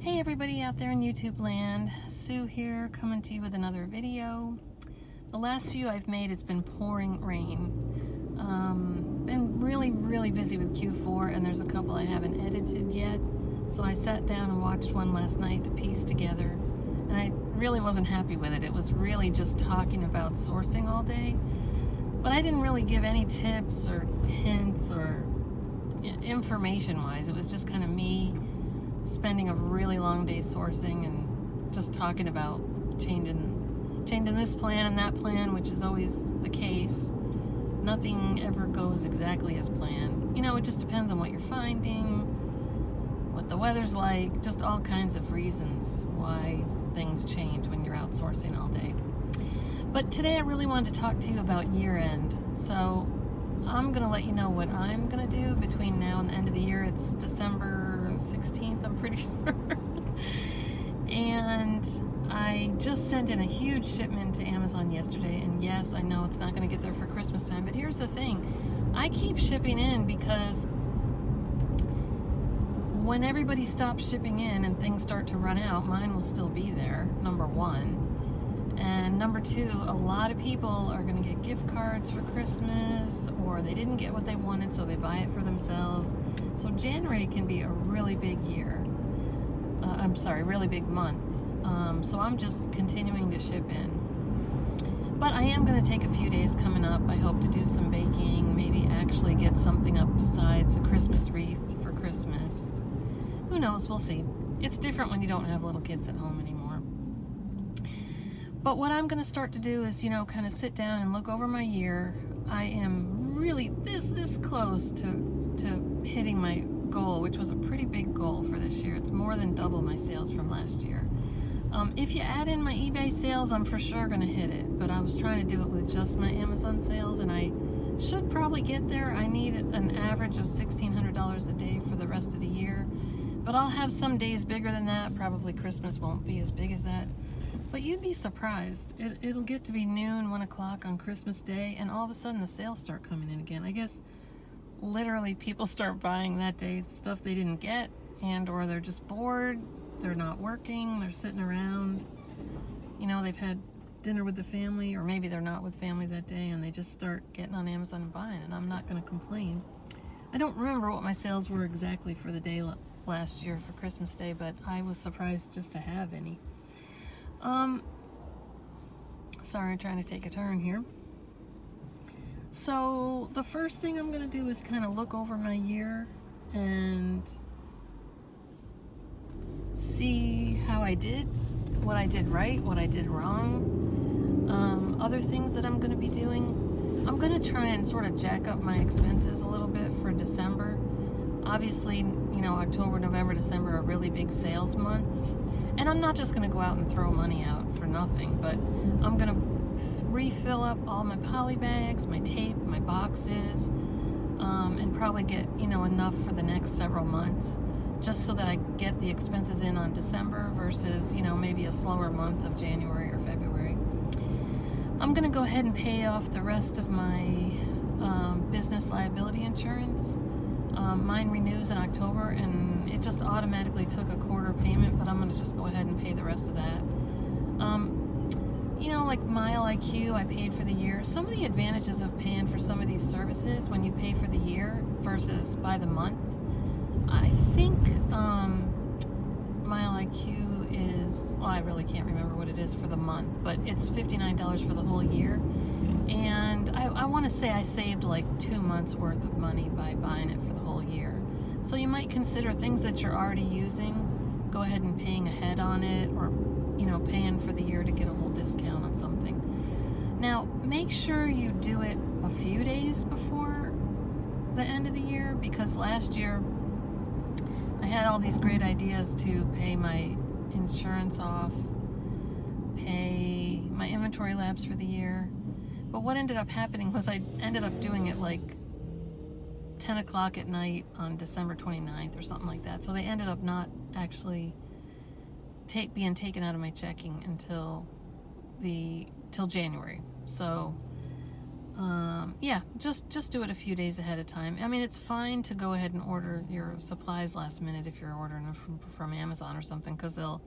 Hey everybody out there in YouTube land, Sue here coming to you with another video. The last few I've made, it's been pouring rain. Been really busy with Q4, and there's a couple I haven't edited yet. So I sat down and watched one last night to piece together, and I really wasn't happy with it. It was really just talking about sourcing all day, but I didn't really give any tips or hints or information wise. It was just kind of me spending a really long day sourcing and just talking about changing this plan and that plan, which is always the case. Nothing ever goes exactly as planned. You know, it just depends on what you're finding, what the weather's like, just all kinds of reasons why things change when you're outsourcing all day. But today I really wanted to talk to you about year end. So I'm going to let you know what I'm going to do between now and the end of the year. It's December 16th, I'm pretty sure. And I just sent in a huge shipment to Amazon yesterday, and yes, I know it's not going to get there for Christmas time, but here's the thing. I keep shipping in because when everybody stops shipping in and things start to run out, mine will still be there, number one. And number two, a lot of people are going to get gift cards for Christmas, or they didn't get what they wanted, so they buy it for themselves. So January can be a really big really big month. So I'm just continuing to ship in. But I am going to take a few days coming up. I hope to do some baking, maybe actually get something up besides a Christmas wreath for Christmas. Who knows? We'll see. It's different when you don't have little kids at home anymore. But what I'm going to start to do is, kind of sit down and look over my year. I am really this close to hitting my goal, which was a pretty big goal for this year. It's more than double my sales from last year. If you add in my eBay sales, I'm for sure going to hit it. But I was trying to do it with just my Amazon sales, and I should probably get there. I need an average of $1,600 a day for the rest of the year. But I'll have some days bigger than that. Probably Christmas won't be as big as that. But you'd be surprised. It'll get to be noon, 1 o'clock on Christmas Day, and all of a sudden the sales start coming in again. I guess literally people start buying that day stuff they didn't get, and or they're just bored, they're not working, they're sitting around. They've had dinner with the family, or maybe they're not with family that day, and they just start getting on Amazon and buying, and I'm not going to complain. I don't remember what my sales were exactly for the day last year for Christmas Day, but I was surprised just to have any. Sorry, I'm trying to take a turn here. So the first thing I'm going to do is kind of look over my year and see how I did, what I did right, what I did wrong, other things that I'm going to be doing. I'm going to try and sort of jack up my expenses a little bit for December. Obviously, October, November, December are really big sales months. And I'm not just going to go out and throw money out for nothing, but I'm going to refill up all my poly bags, my tape, my boxes, and probably get, enough for the next several months, just so that I get the expenses in on December versus, maybe a slower month of January or February. I'm going to go ahead and pay off the rest of my business liability insurance. Mine renews in October, and it just automatically took a quarter payment, but I'm going to just go ahead and pay the rest of that. Like Mile IQ, I paid for the year. Some of the advantages of paying for some of these services when you pay for the year versus by the month, I think Mile IQ is, I really can't remember what it is for the month, but it's $59 for the whole year. And I want to say I saved like 2 months worth of money by buying it for the whole year. So you might consider things that you're already using, go ahead and paying ahead on it, or paying for the year to get a whole discount on something. Now, make sure you do it a few days before the end of the year, because last year I had all these great ideas to pay my insurance off, pay my inventory labs for the year. But what ended up happening was I ended up doing it like 10 o'clock at night on December 29th or something like that. So they ended up not actually being taken out of my checking until January. So yeah, just do it a few days ahead of time. I mean, it's fine to go ahead and order your supplies last minute if you're ordering them from Amazon or something, because they'll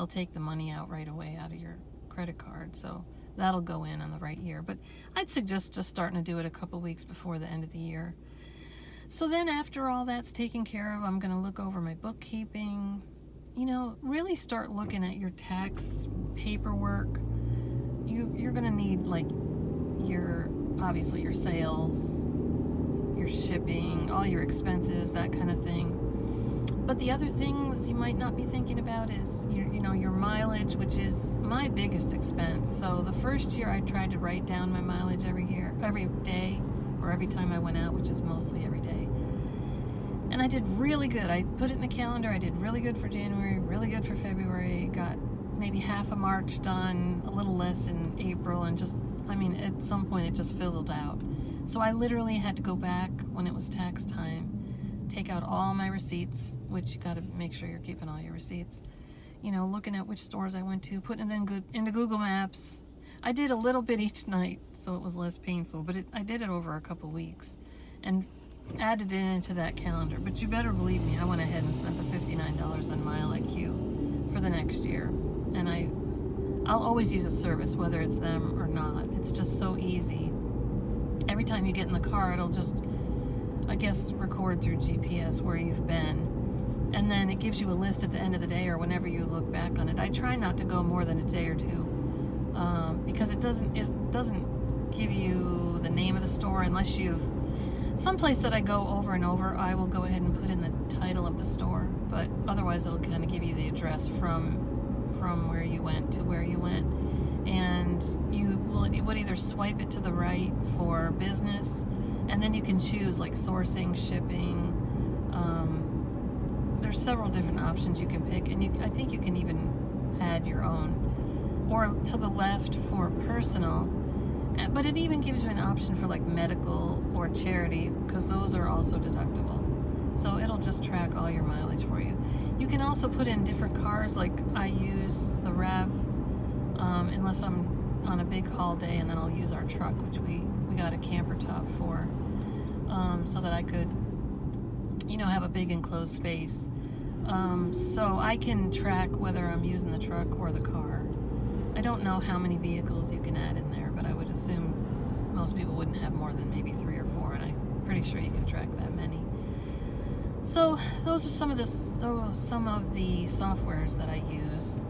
take the money out right away out of your credit card, so that'll go in on the right year. But I'd suggest just starting to do it a couple weeks before the end of the year. So then after all that's taken care of, I'm going to look over my bookkeeping. You know, really start looking at your tax paperwork. You're going to need like obviously your sales, your shipping, all your expenses, that kind of thing. But the other things you might not be thinking about is your mileage, which is my biggest expense. So the first year I tried to write down my mileage every day, or every time I went out, which is mostly every day. And I did really good. I put it in a calendar. I did really good for January, really good for February, got maybe half of March done, a little less in April, and at some point it just fizzled out. So I literally had to go back when it was tax time, take out all my receipts, which you got to make sure you're keeping all your receipts. Looking at which stores I went to, putting it into Google Maps. I did a little bit each night, so it was less painful, but I did it over a couple weeks and added it into that calendar. But you better believe me, I went ahead and spent the $59 on Mile IQ for the next year. And I'll always use a service, whether it's them or not. It's just so easy. Every time you get in the car, it'll just, I guess, record through GPS where you've been. And then it gives you a list at the end of the day or whenever you look back on it. I try not to go more than a day or two, because it doesn't give you the name of the store unless you've... Someplace that I go over and over, I will go ahead and put in the title of the store, but otherwise it'll kind of give you the address from where you went to where you went. And you would either swipe it to the right for business, and then you can choose like sourcing, shipping. There's several different options you can pick, and I think you can even add your own. Or to the left for personal, but it even gives you an option for like medical or charity, because those are also deductible. So it'll just track all your mileage for you. You can also put in different cars, like I use the RAV, unless I'm on a big haul day, and then I'll use our truck, which we got a camper top for, so that I could, have a big enclosed space. So I can track whether I'm using the truck or the car. I don't know how many vehicles you can add in there, but I would assume most people wouldn't have more than maybe 3 or 4, and I'm pretty sure you can track that many. So those are some of the softwares that I use.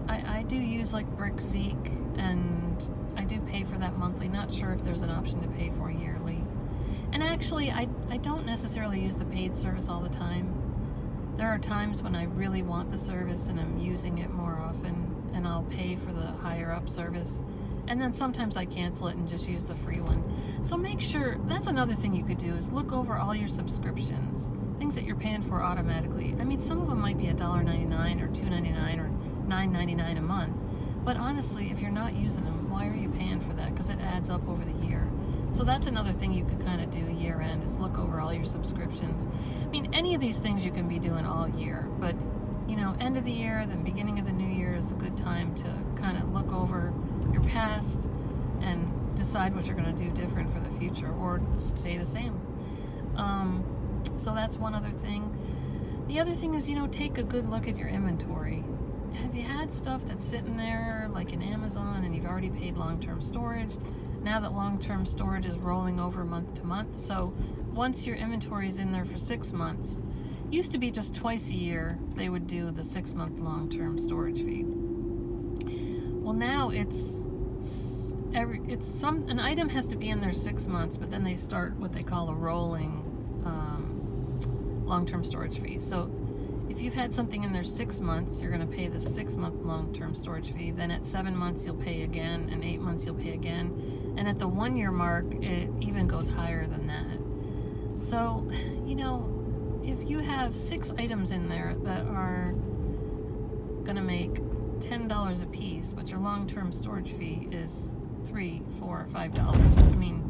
I do use like BrickSeek, and I do pay for that monthly. Not sure if there's an option to pay for yearly. And actually, I don't necessarily use the paid service all the time. There are times when I really want the service and I'm using it more often, and I'll pay for the higher up service. And then sometimes I cancel it and just use the free one. So make sure, that's another thing you could do, is look over all your subscriptions, things that you're paying for automatically. I mean, some of them might be $1.99 or $2.99 or $9.99 a month. But honestly, if you're not using them, why are you paying for that? Because it adds up over the year. So that's another thing you could kind of do year end, is look over all your subscriptions. I mean, any of these things you can be doing all year, but end of the year, the beginning of the new year is a good time to kind of look over your past and decide what you're going to do different for the future, or stay the same. So that's one other thing. The other thing is, take a good look at your inventory. Have you had stuff that's sitting there like in Amazon and you've already paid long-term storage? Now that long-term storage is rolling over month to month, so once your inventory is in there for 6 months, used to be just twice a year they would do the 6-month long-term storage fee. Well, now an item has to be in there 6 months, but then they start what they call a rolling long-term storage fee. So if you've had something in there 6 months, you're going to pay the 6-month long-term storage fee. Then at 7 months you'll pay again, and 8 months you'll pay again, and at the 1-year mark it even goes higher than that. So if you have 6 items in there that are going to make $10 a piece, but your long-term storage fee is $3, $4, $5, I mean,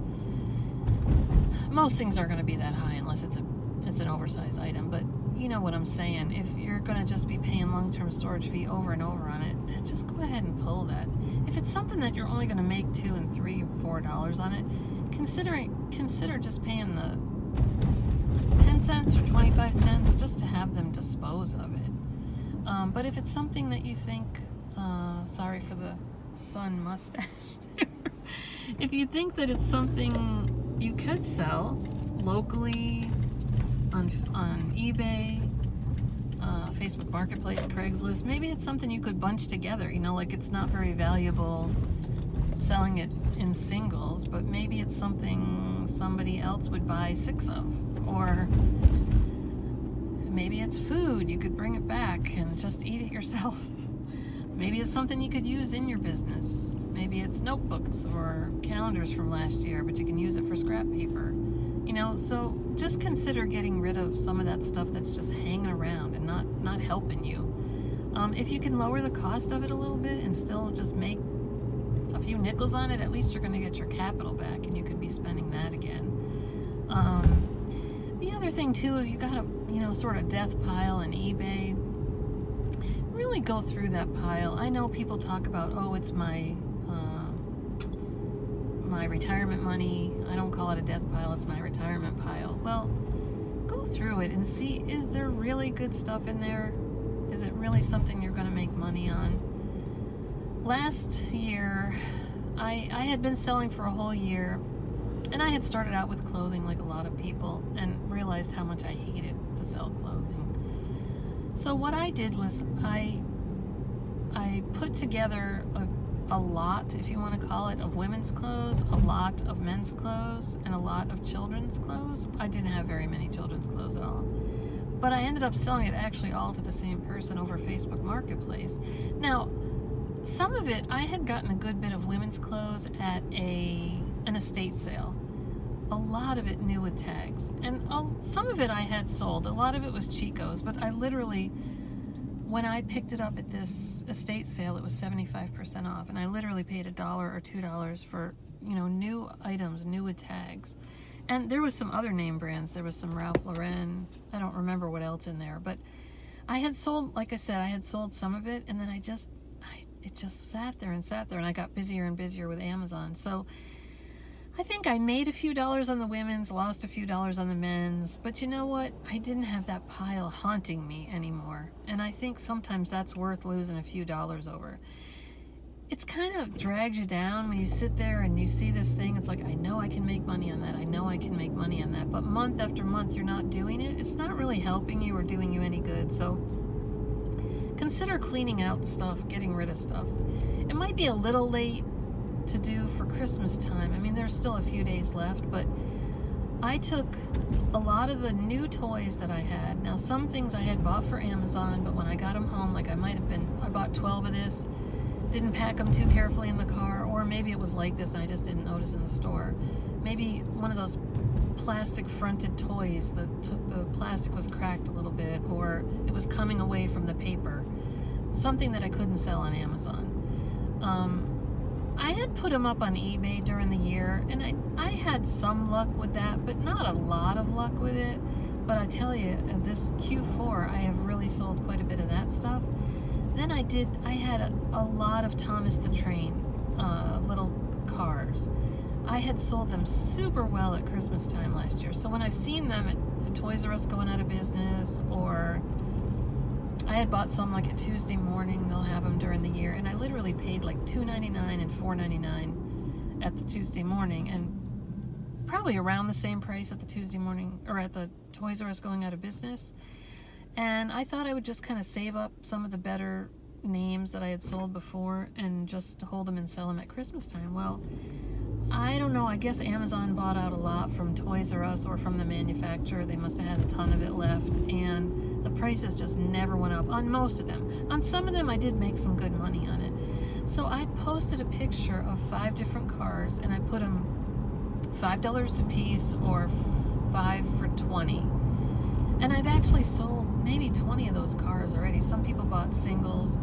most things aren't going to be that high unless it's an oversized item. But know what I'm saying. If you're going to just be paying long-term storage fee over and over on it, just go ahead and pull that. If it's something that you're only going to make $2 and $3 or $4 on it, consider just paying the 10 cents or 25 cents just to have them dispose of it. But if it's something that you think, sorry for the sun mustache there. If you think that it's something you could sell locally on eBay, Facebook Marketplace, Craigslist, maybe it's something you could bunch together, you know, like it's not very valuable selling it in singles, but maybe it's something somebody else would buy 6 of, or maybe it's food, you could bring it back and just eat it yourself. Maybe it's something you could use in your business. Maybe it's notebooks or calendars from last year, but you can use it for scrap paper. You know, so just consider getting rid of some of that stuff that's just hanging around and not helping you. If you can lower the cost of it a little bit and still just make a few nickels on it, at least you're going to get your capital back and you can be spending that again. The other thing too, if you got a, you know, sort of death pile on eBay, really go through that pile. I know people talk about, oh, it's my retirement money. I don't call it a death pile, it's my retirement pile. Well, go through it and see, is there really good stuff in there? Is it really something you're going to make money on? Last year, I had been selling for a whole year, and I had started out with clothing like a lot of people and realized how much I hated to sell clothing. So what I did was I put together a lot, if you want to call it, of women's clothes, a lot of men's clothes, and a lot of children's clothes. I didn't have very many children's clothes at all. But I ended up selling it actually all to the same person over Facebook Marketplace. Now, some of it, I had gotten a good bit of women's clothes at an estate sale. A lot of it new with tags. And some of it I had sold. A lot of it was Chico's, but I literally, when I picked it up at this estate sale, it was 75% off, and I literally paid $1 or $2 for, you know, new items, new with tags. And there was some other name brands. There was some Ralph Lauren. I don't remember what else in there, but I had sold, like I said, I had sold some of it, and then it just sat there, and I got busier and busier with Amazon. So I think I made a few dollars on the women's, lost a few dollars on the men's, but you know what? I didn't have that pile haunting me anymore. And I think sometimes that's worth losing a few dollars over. It's kind of drags you down when you sit there and you see this thing. It's like, I know I can make money on that. I know I can make money on that. But month after month, you're not doing it. It's not really helping you or doing you any good. So consider cleaning out stuff, getting rid of stuff. It might be a little late to do for Christmas time. I mean, there's still a few days left, but I took a lot of the new toys that I had. Now, some things I had bought for Amazon, but when I got them home, like I bought 12 of this, didn't pack them too carefully in the car, or maybe it was like this and I just didn't notice in the store. Maybe one of those plastic fronted toys, the plastic was cracked a little bit, or it was coming away from the paper. Something that I couldn't sell on Amazon. I had put them up on eBay during the year, and I had some luck with that, but not a lot of luck with it. But I tell you, this Q4, I have really sold quite a bit of that stuff. Then I had a lot of Thomas the Train little cars. I had sold them super well at Christmas time last year. So when I've seen them at Toys R Us going out of business, or I had bought some like a Tuesday morning, they'll have them during the year, and I literally paid like $2.99 and $4.99 at the Tuesday morning, and probably around the same price at the Tuesday morning, or at the Toys R Us going out of business. And I thought I would just kind of save up some of the better names that I had sold before and just hold them and sell them at Christmas time. Well, I don't know, I guess Amazon bought out a lot from Toys R Us or from the manufacturer. They must have had a ton of it left, and the prices just never went up on most of them. On some of them I did make some good money on it. So I posted a picture of 5 different cars, and I put them $5 a piece or 5 for $20. And I've actually sold maybe 20 of those cars already. Some people bought singles.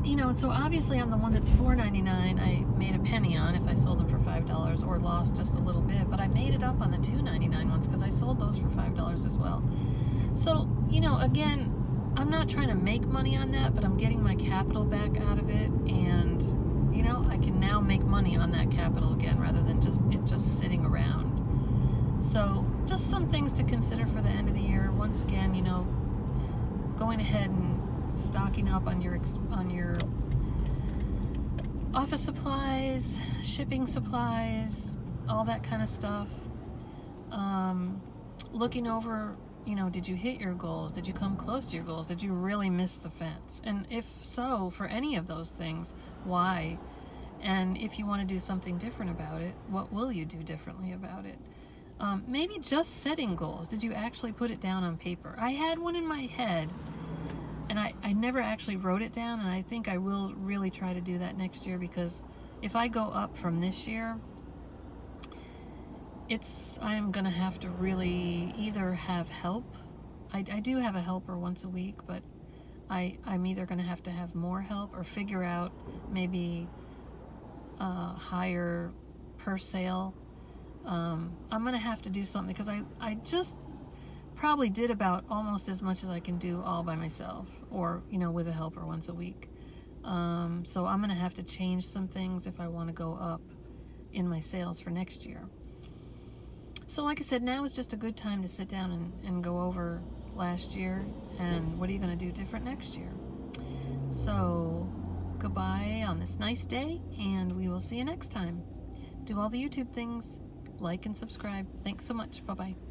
You know, so obviously on the one that's $4.99, I made a penny on if I sold them for $5, or lost just a little bit. But I made it up on the $2.99 ones because I sold those for $5 as well. So, again, I'm not trying to make money on that, but I'm getting my capital back out of it, and I can now make money on that capital again rather than just sitting around. So just some things to consider for the end of the year. Once again, going ahead and stocking up on your office supplies, shipping supplies, all that kind of stuff. Looking over, did you hit your goals? Did you come close to your goals? Did you really miss the fence? And if so, for any of those things, why? And if you want to do something different about it, what will you do differently about it? Maybe just setting goals. Did you actually put it down on paper? I had one in my head, and I never actually wrote it down, and I think I will really try to do that next year, because if I go up from this year, I'm gonna have to really either have help. I do have a helper once a week, but I'm either gonna have to have more help or figure out maybe higher per sale. I'm gonna have to do something, because I just probably did about almost as much as I can do all by myself, or with a helper once a week. So I'm gonna have to change some things if I want to go up in my sales for next year. So like I said, now is just a good time to sit down and go over last year and what are you going to do different next year. So goodbye on this nice day, and we will see you next time. Do all the YouTube things, like and subscribe. Thanks so much. Bye-bye.